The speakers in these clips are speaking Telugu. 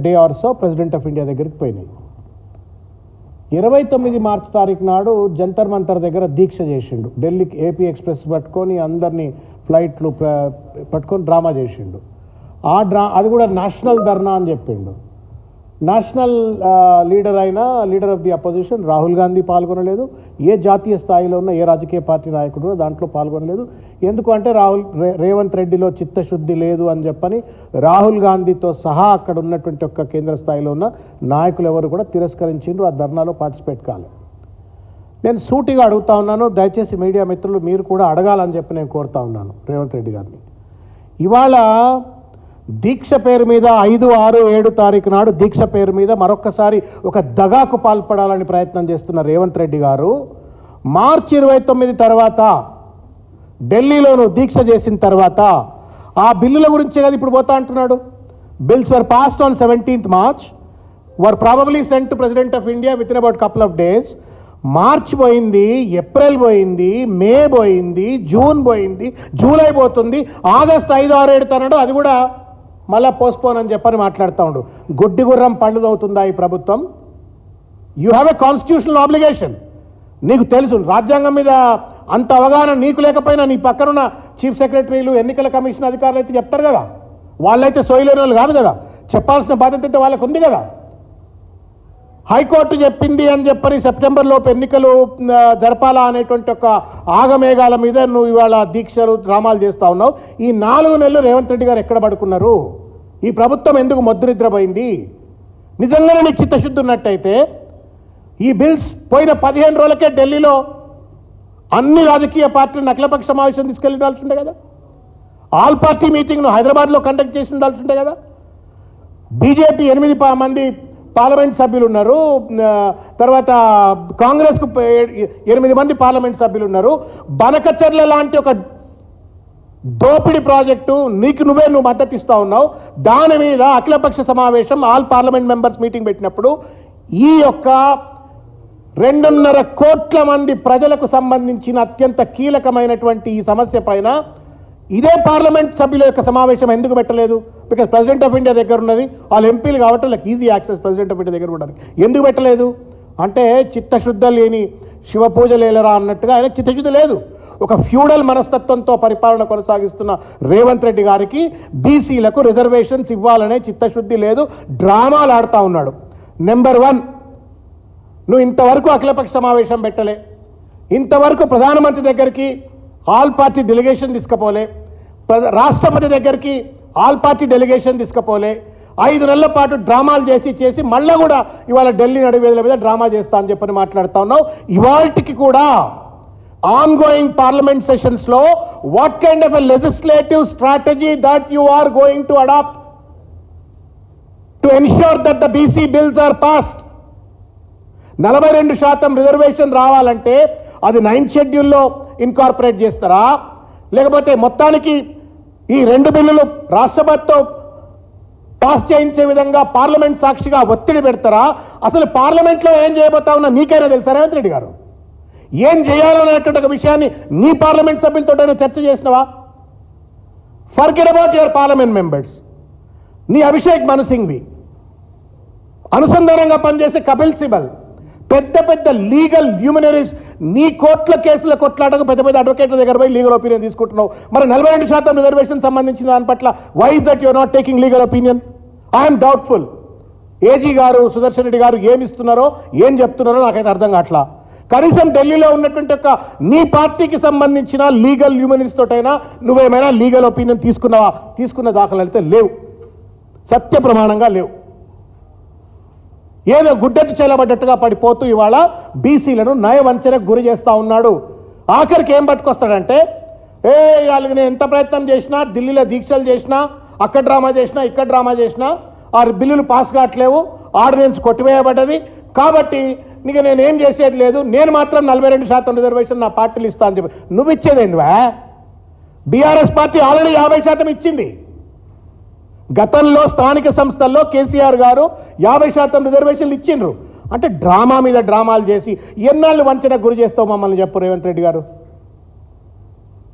Day or so president of India దగ్గరికి పోయినాయి. 29 మార్చి తారీఖు నాడు జంతర్ మంతర్ దగ్గర దీక్ష చేసిండు. ఢిల్లీకి ఏపీ ఎక్స్ప్రెస్ పట్టుకొని అందరినీ ఫ్లైట్లు పట్టుకొని డ్రామా చేసిండు. అది కూడా నేషనల్ ధర్నా అని చెప్పిండు. National leader of the opposition Rahul Gandhi పాల్గొనలేదు. ఏ జాతీయ స్థాయిలో ఉన్న ఏ రాజకీయ పార్టీ నాయకుడు దాంట్లో పాల్గొనలేదు. ఎందుకంటే రేవంత్ రెడ్డిలో చిత్తశుద్ధి లేదు అని చెప్పని రాహుల్ గాంధీతో సహా అక్కడ ఉన్నటువంటి ఒక్క కేంద్ర స్థాయిలో ఉన్న నాయకులు ఎవరు కూడా తిరస్కరించిండ్రు, ఆ ధర్నాలో పార్టిసిపేట్ కాలేదు. నేను సూటిగా అడుగుతా ఉన్నాను, దయచేసి మీడియా మిత్రులు మీరు కూడా అడగాలని చెప్పి నేను కోరుతా ఉన్నాను రేవంత్ రెడ్డి గారిని. ఇవాళ దీక్ష పేరు మీద 5, 6, 7 తారీఖు నాడు దీక్ష పేరు మీద మరొక్కసారి ఒక దగాకు పాల్పడాలని ప్రయత్నం చేస్తున్న రేవంత్ రెడ్డి గారు మార్చి 29 తర్వాత ఢిల్లీలోనూ దీక్ష చేసిన తర్వాత ఆ బిల్లుల గురించే కదా ఇప్పుడు పోతా అంటున్నాడు. Bills were passed on 17th March, were probably sent to president of India with in about couple of days. March పోయింది, ఏప్రిల్ పోయింది, మే పోయింది, జూన్ పోయింది, జూలై పోతుంది, ఆగస్ట్ 5, 6, 7 తనడు అది కూడా మళ్ళీ పోస్ట్పోన్ అని చెప్పని మాట్లాడుతూ ఉండు. గుడ్డి గుర్రం పళ్ళు అవుతుందా ఈ ప్రభుత్వం? You have a constitutional obligation. నీకు తెలుసు రాజ్యాంగం మీద అంత అవగాహన నీకు లేకపోయినా నీ పక్కనున్న చీఫ్ సెక్రటరీలు, ఎన్నికల కమిషన్ అధికారులు అయితే చెప్తారు కదా. వాళ్ళైతే సోయలేని వాళ్ళు కాదు కదా, చెప్పాల్సిన బాధ్యత అయితే వాళ్ళకు ఉంది కదా. హైకోర్టు చెప్పింది అని చెప్పని సెప్టెంబర్లోపు ఎన్నికలు జరపాలా అనేటువంటి ఒక ఆగమేఘాల మీద నువ్వు ఇవాళ దీక్షలు డ్రామాలు చేస్తూ ఉన్నావు. ఈ 4 నెలలు రేవంత్ రెడ్డి గారు ఎక్కడ పడుకున్నారు? ఈ ప్రభుత్వం ఎందుకు మొద్దునిద్రపోయింది? నిజంగానే నీకు చిత్తశుద్ధి ఉన్నట్టయితే ఈ బిల్స్ పోయిన 15 రోజులకే ఢిల్లీలో అన్ని రాజకీయ పార్టీలను అఖిలపక్ష సమావేశం తీసుకెళ్ళి ఉండాల్సి ఉండే కదా. ఆల్ పార్టీ మీటింగ్ను హైదరాబాద్లో కండక్ట్ చేసి ఉండాల్సి ఉండే కదా. బీజేపీ 8 మంది పార్లమెంట్ సభ్యులు ఉన్నారు, తర్వాత కాంగ్రెస్కు 8 మంది పార్లమెంట్ సభ్యులు ఉన్నారు. బనకచర్ల లాంటి ఒక దోపిడీ ప్రాజెక్టు నువ్వు మద్దతు ఇస్తూ ఉన్నావు. దాని మీద అఖిలపక్ష సమావేశం ఆల్ పార్లమెంట్ మెంబర్స్ మీటింగ్ పెట్టినప్పుడు ఈ యొక్క 2.5 కోట్ల మంది ప్రజలకు సంబంధించిన అత్యంత కీలకమైనటువంటి ఈ సమస్య పైన ఇదే పార్లమెంట్ సభ్యుల యొక్క సమావేశం ఎందుకు పెట్టలేదు? బికాజ్ ప్రెసిడెంట్ ఆఫ్ ఇండియా దగ్గర ఉన్నది, వాళ్ళు ఎంపీలు కాబట్టి వాళ్ళకి easy access president of India దగ్గర ఉండడానికి. ఎందుకు పెట్టలేదు అంటే చిత్తశుద్ధ లేని శివ పూజ లేలరా అన్నట్టుగా ఆయన చిత్తశుద్ధి లేదు. ఒక ఫ్యూడల్ మనస్తత్వంతో పరిపాలన కొనసాగిస్తున్న రేవంత్ రెడ్డి గారికి బీసీలకు రిజర్వేషన్స్ ఇవ్వాలనే చిత్తశుద్ధి లేదు, డ్రామాలు ఆడుతూ ఉన్నాడు. నెంబర్ 1, నువ్వు ఇంతవరకు అఖిలపక్ష సమావేశం పెట్టలే, ఇంతవరకు ప్రధానమంత్రి దగ్గరికి ఆల్ పార్టీ డెలిగేషన్ తీసుకుపోలే, రాష్ట్రపతి దగ్గరికి ఆల్ పార్టీ డెలిగేషన్ తీసుకుపోలే. 5 నెలల పాటు డ్రామాలు చేసి మళ్ళీ కూడా ఇవాళ ఢిల్లీ నడివేదల మీద డ్రామా చేస్తా అని చెప్పని మాట్లాడుతూ ఉన్నావు. ఇవాళకి కూడా ఆన్ గోయింగ్ పార్లమెంట్ సెషన్స్లో what kind of a legislative strategy that you are going to adopt to ensure that the BC bills are passed? 42% reservation రావాలంటే అది 9th షెడ్యూల్లో ఇన్కార్పొరేట్ చేస్తారా, లేకపోతే మొత్తానికి ఈ 2 బిల్లులు రాష్ట్రపతితో పాస్ చేయించే విధంగా పార్లమెంట్ సాక్షిగా ఒత్తిడి పెడతారా? అసలు పార్లమెంట్లో ఏం చేయబోతా ఉన్నా నీకైనా తెలుసా రేవంత్ రెడ్డి గారు? ఏం చేయాలనేటువంటి ఒక విషయాన్ని నీ పార్లమెంట్ సభ్యులతో చర్చ చేసినవా? Forget about your parliament members. నీ అభిషేక్ మను సింఘ్వి, అనుసంధానంగా పనిచేసే కపిల్ సిబల్, పెద్ద లీగల్ హ్యూమనరీస్ నీ కోట్ల కేసుల కొట్లాటకు పెద్ద అడ్వకేట్ల దగ్గర పోయి లీగల్ ఒపీనియన్ తీసుకుంటున్నావు. మరి 42% రిజర్వేషన్ సంబంధించిన దాని పట్ల why is that you're not taking legal opinion? I'm doubtful. AG గారు, సుదర్శన్ రెడ్డి గారు ఏమి ఇస్తున్నారో ఏం చెప్తున్నారో నాకైతే అర్థం కావట్లా. కనీసం ఢిల్లీలో ఉన్నటువంటి ఒక నీ పార్టీకి సంబంధించిన లీగల్ హ్యూమనరీస్ తోటైనా నువ్వేమైనా లీగల్ ఒపీనియన్ తీసుకున్నావా? తీసుకున్న దాఖలు అయితే లేవు, సత్య ప్రమాణంగా లేవు. ఏదో గుడ్డెట్టు చేలబడ్డట్టుగా పడిపోతూ ఇవాళ బీసీలను నయవంచనకు గురి చేస్తూ ఉన్నాడు. ఆఖరికి ఏం పట్టుకొస్తాడంటే, వాళ్ళకి నేను ఎంత ప్రయత్నం చేసినా, ఢిల్లీలో దీక్షలు చేసినా, అక్కడ డ్రామా చేసినా, ఇక్కడ డ్రామా చేసినా ఆ బిల్లులు పాస్ కావట్లేవు, ఆర్డినెన్స్ కొట్టివేయబడ్డది, కాబట్టి నీకు నేనేం చేసేది లేదు, నేను మాత్రం 42% రిజర్వేషన్ నా పార్టీలు ఇస్తా అని చెప్పి నువ్వు ఇచ్చేదేందువా? బీఆర్ఎస్ పార్టీ ఆల్రెడీ 50% ఇచ్చింది. గతంలో స్థానిక సంస్థల్లో కేసీఆర్ గారు 50% రిజర్వేషన్లు ఇచ్చిండ్రు. అంటే డ్రామా మీద డ్రామాలు చేసి ఎన్నాళ్ళు వంచనకు గురి చేస్తావు మమ్మల్ని చెప్పు రేవంత్ రెడ్డి గారు.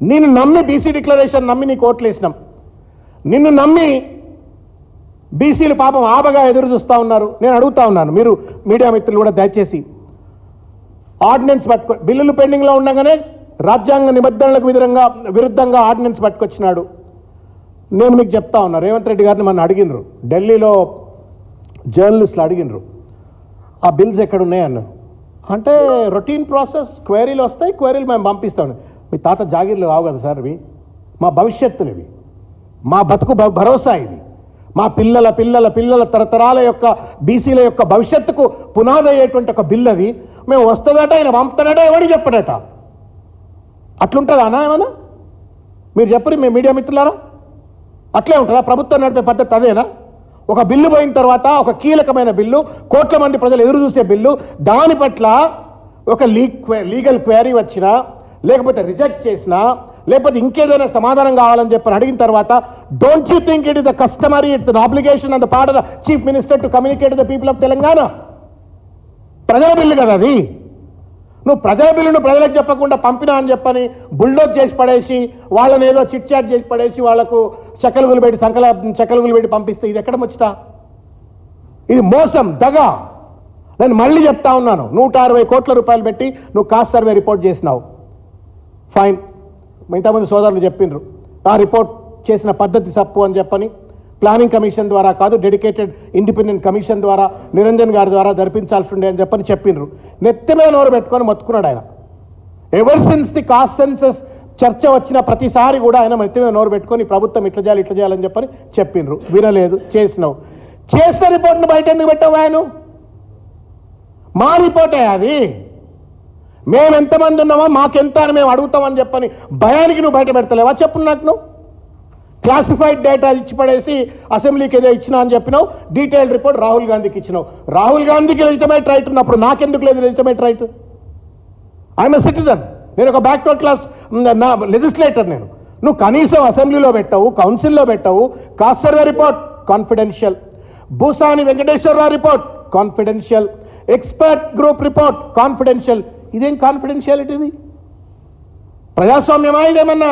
నేను నమ్మి బీసీ డిక్లరేషన్ నమ్మి నీకు ఓట్లు వేసినాం, నిన్ను నమ్మి బీసీలు పాపం ఆబగా ఎదురు చూస్తూ ఉన్నారు. నేను అడుగుతా ఉన్నాను, మీరు మీడియా మిత్రులు కూడా దయచేసి ఆర్డినెన్స్ బిల్లులు పెండింగ్లో ఉండగానే రాజ్యాంగ నిబంధనలకు విరుద్ధంగా ఆర్డినెన్స్ పట్టుకొచ్చినాడు. నేను మీకు చెప్తా ఉన్నా, రేవంత్ రెడ్డి గారిని మన అడిగినరు, ఢిల్లీలో జర్నలిస్టులు అడిగినరు, ఆ బిల్స్ ఎక్కడున్నాయి అన్నారు. అంటే రొటీన్ ప్రాసెస్, క్వైరీలు వస్తాయి, క్వైరీలు మేము పంపిస్తాం. మీ తాత జాగీర్లు కావు కదా సార్, ఇవి మా భవిష్యత్తులు, ఇవి మా బతుకు భరోసా, ఇది మా పిల్లల పిల్లల పిల్లల తరతరాల యొక్క బీసీల యొక్క భవిష్యత్తుకు పునాది అయ్యేటువంటి ఒక బిల్ అది. మేము వస్తుందట, ఆయన పంపుతాడట, ఎవడి చెప్పడట. అట్లుంటుందా అన్నా ఏమన్నా? మీరు చెప్పరు మీ మీడియా మిత్రులారా, అట్లే ఉంటుందా? ప్రభుత్వం నడిపే పద్ధతి అదేనా? ఒక బిల్లు పోయిన తర్వాత, ఒక కీలకమైన బిల్లు, కోట్ల మంది ప్రజలు ఎదురు చూసే బిల్లు, దాని పట్ల ఒక లీగల్ క్వైరీ వచ్చినా, లేకపోతే రిజెక్ట్ చేసినా, లేకపోతే ఇంకేదైనా సమాధానం కావాలని చెప్పి అడిగిన తర్వాత, don't you think it is the customary, it's an obligation on the part of the chief minister to communicate the people of Telangana? ప్రజల బిల్లు కదా అది. నువ్వు ప్రజల బిల్లును ప్రజలకు చెప్పకుండా పంపినా అని చెప్పని బుల్డోజ్ చేసి పడేసి, వాళ్ళని ఏదో చిట్ చాట్ చేసి పడేసి, వాళ్లకు చెక్కలుగులు పెట్టి పంపిస్తే ఇది ఎక్కడ ముచ్చట? ఇది మోసం, దగ. నేను మళ్ళీ చెప్తా ఉన్నాను, 160 కోట్ల రూపాయలు పెట్టి నువ్వు కాస్ట్ సర్వే రిపోర్ట్ చేసినావు, ఫైన్. ఇంతమంది సోదరులు చెప్పిండ్రు ఆ రిపోర్ట్ చేసిన పద్ధతి తప్పు అని చెప్పని. ప్లానింగ్ కమిషన్ ద్వారా కాదు, డెడికేటెడ్ ఇండిపెండెంట్ కమిషన్ ద్వారా, నిరంజన్ గారి ద్వారా జరిపించాల్సి ఉండే అని చెప్పని చెప్పిండ్రు. నెత్తిమే నోరు పెట్టుకొని మొత్తుకున్నాడు ఆయన. Ever since the cost census చర్చ వచ్చిన ప్రతిసారి కూడా ఆయన నెత్తిమే నోరు పెట్టుకొని ప్రభుత్వం ఇట్లా చేయాలని చెప్పని చెప్పిండ్రు. వినలేదు, చేసిన రిపోర్ట్ను బయట ఎందుకు పెట్టావు? ఆయన మా రిపోర్టే అది, మేము ఎంతమంది ఉన్నామో మాకెంత అని మేము అడుగుతామని చెప్పని భయానికి నువ్వు బయట పెడతలేవా? చెప్పు నాకు. నువ్వు క్లాసిఫైడ్ డేటా ఇచ్చి పడేసి అసెంబ్లీకి ఏదో ఇచ్చినా అని చెప్పినావు, డీటెయిల్డ్ రిపోర్ట్ రాహుల్ గాంధీకి ఇచ్చినావు. రాహుల్ గాంధీకి లెజిటిమేట్ రైట్ ఉన్నప్పుడు నాకెందుకు లేదు legitimate right? I'm a citizen, నేను ఒక బ్యాక్వర్డ్ క్లాస్ లెజిస్లేటర్. నువ్వు కనీసం అసెంబ్లీలో పెట్టావు, కౌన్సిల్లో పెట్టావు. Caste survey report confidential, Bhusani Venkateswararao report confidential, expert group report confidential. ఇదేం కాన్ఫిడెన్షియాలిటీ? ఇది ప్రజాస్వామ్యమా? ఇదేమన్నా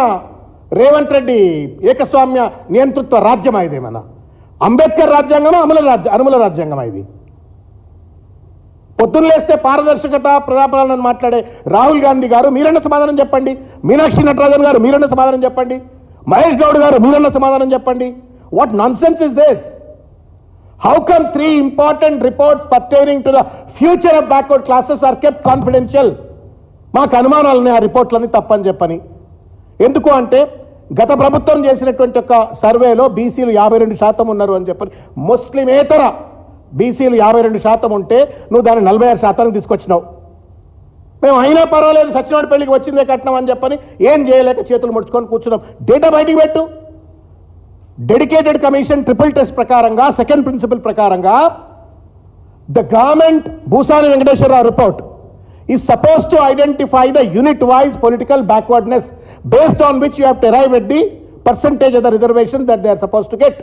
రేవంత్ రెడ్డి ఏకస్వామ్య నియంతృత్వ రాజ్యమా? ఇదేమన్నా అంబేద్కర్ రాజ్యాంగమా, అనుముల రాజ్యాంగమా? ఇది పొద్దున్న లేస్తే పారదర్శకత, ప్రజాపాలన మాట్లాడే రాహుల్ గాంధీ గారు మీరన్న సమాధానం చెప్పండి, మీనాక్షి నటరాజన్ గారు మీరన్న సమాధానం చెప్పండి, మహేష్ గౌడ్ గారు మీరన్న సమాధానం చెప్పండి. What nonsense is this? How come 3 important reports pertaining to the future of backward classes are kept confidential? మాకు అనుమానాలు ఉన్నాయి ఆ రిపోర్ట్లని తప్పని చెప్పని. ఎందుకు అంటే గత ప్రభుత్వం చేసినటువంటి ఒక సర్వేలో బీసీలు 52% ఉన్నారు అని చెప్పని, ముస్లిమేతర బీసీలు 52% ఉంటే నువ్వు దాన్ని 46% తీసుకొచ్చినావు. మేము అయినా పర్వాలేదు, సచ్చినోడి పెళ్లికి వచ్చిందే కట్నం అని చెప్పని ఏం చేయలేక చేతులు ముడుచుకొని కూర్చున్నాం. డేటా బయటికి పెట్టు. డెడికేటెడ్ కమిషన్ ట్రిపుల్ టెస్ట్ ప్రకారంగా, సెకండ్ ప్రిన్సిపల్ ప్రకారంగా, the government Bhusani Venkateswararao report is supposed to identify the unit wise political backwardness based on which you have to arrive at the percentage of the reservations that they are supposed to get.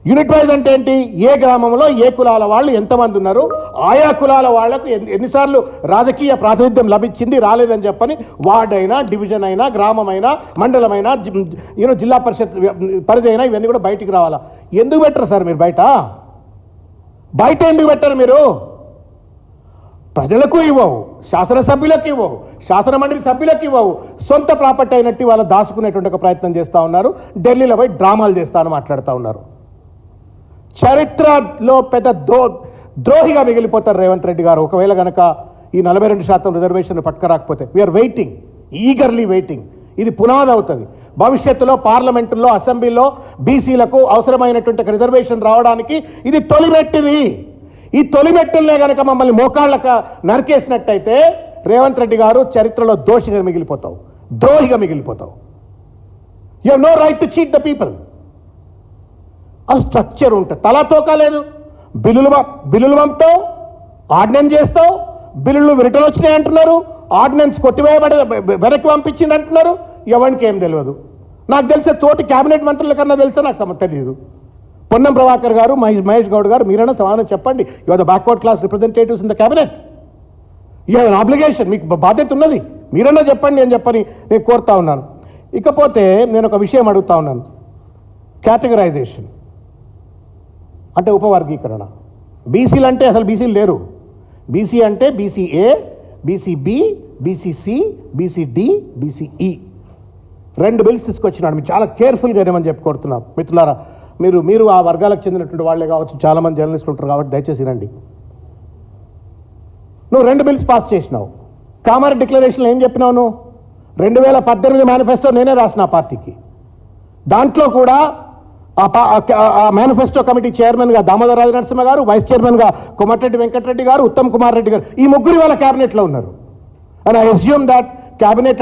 Unit wise అంటే ఏంటి? ఏ గ్రామంలో ఏ కులాల వాళ్ళు ఎంతమంది ఉన్నారు, ఆయా కులాల వాళ్లకు ఎన్నిసార్లు రాజకీయ ప్రాతినిధ్యం లభించింది, రాలేదని చెప్పని వార్డ్ అయినా, డివిజన్ అయినా, గ్రామమైనా, మండలమైనా, జిల్లా పరిషత్ పరిధి అయినా ఇవన్నీ కూడా బయటికి రావాలా? ఎందుకు పెట్టరు సార్ మీరు? బయట ఎందుకు పెట్టరు మీరు? ప్రజలకు ఇవ్వవు, శాసనసభ్యులకు ఇవ్వవు, శాసన మండలి సభ్యులకు ఇవ్వవు, సొంత ప్రాపర్టీ అయినట్టు వాళ్ళు దాచుకునేటువంటి ఒక ప్రయత్నం చేస్తూ ఉన్నారు. ఢిల్లీలో పోయి డ్రామాలు చేస్తానని మాట్లాడుతూ ఉన్నారు. చరిత్రలో పెద్ద ద్రోహిగా మిగిలిపోతారు రేవంత్ రెడ్డి గారు ఒకవేళ గనక ఈ 42% రిజర్వేషన్ పట్టుకరాకపోతే. We are waiting, eagerly waiting. ఇది పునాది అవుతుంది భవిష్యత్తులో పార్లమెంటులో, అసెంబ్లీలో బీసీలకు అవసరమైనటువంటి రిజర్వేషన్ రావడానికి. ఇది తొలిమెట్టిది. ఈ తొలిమెట్టులనే గనక మమ్మల్ని మోకాళ్ళక నరికేసినట్టయితే రేవంత్ రెడ్డి గారు చరిత్రలో దోషిగా మిగిలిపోతావు, ద్రోహిగా మిగిలిపోతావు. You have no right to cheat the people. ఆ స్ట్రక్చర్ ఉంటుంది, తలాతోకా లేదు. బిల్లులు పంపుతావు, ఆర్డినెన్స్ చేస్తావు, బిల్లులు రిటర్న్ వచ్చినాయి అంటున్నారు, ఆర్డినెన్స్ కొట్టివేయబడి వెనక్కి పంపించింది అంటున్నారు. ఎవరికి ఏం తెలియదు. నాకు తెలిసే తోటి క్యాబినెట్ మంత్రుల కన్నా తెలిసే నాకు తెలియదు. పొన్నం ప్రభాకర్ గారు, మహేష్ గౌడ్ గారు మీరైనా సమాధానం చెప్పండి. You are the backward class representatives in the cabinet. You have an obligation, మీకు బాధ్యత ఉన్నది. మీరైనా చెప్పండి అని చెప్పని నేను కోరుతా ఉన్నాను. ఇకపోతే నేను ఒక విషయం అడుగుతా ఉన్నాను. కేటగరైజేషన్ అంటే ఉపవర్గీకరణ. బీసీలు అంటే అసలు బీసీలు లేరు. బీసీ అంటే BCA, BCB, BCC, BCD, BCE 2 bills తీసుకొచ్చినాడు. మీరు చాలా కేర్ఫుల్గా ఏమని చెప్పుకొడుతున్నారు మిత్రులారా. మీరు ఆ వర్గాలకు చెందినటువంటి వాళ్ళే కావచ్చు, చాలామంది జర్నలిస్టులు ఉంటారు కాబట్టి దయచేసి రండి. నువ్వు 2 బిల్స్ పాస్ చేసినావు. కామారెడ్డి డిక్లరేషన్లో ఏం చెప్పినావు నువ్వు? 2018 మేనిఫెస్టో నేనే రాసిన ఆ పార్టీకి. దాంట్లో కూడా ఆ మేనిఫెస్టో కమిటీ చైర్మన్గా దామోదర రాజ నరసింహ గారు, వైస్ చైర్మన్గా కోమటిరెడ్డి వెంకటరెడ్డి గారు, ఉత్తమ్ కుమార్ రెడ్డి గారు, ఈ ముగ్గురు వాళ్ళ క్యాబినెట్లో ఉన్నారు. And I assume that cabinet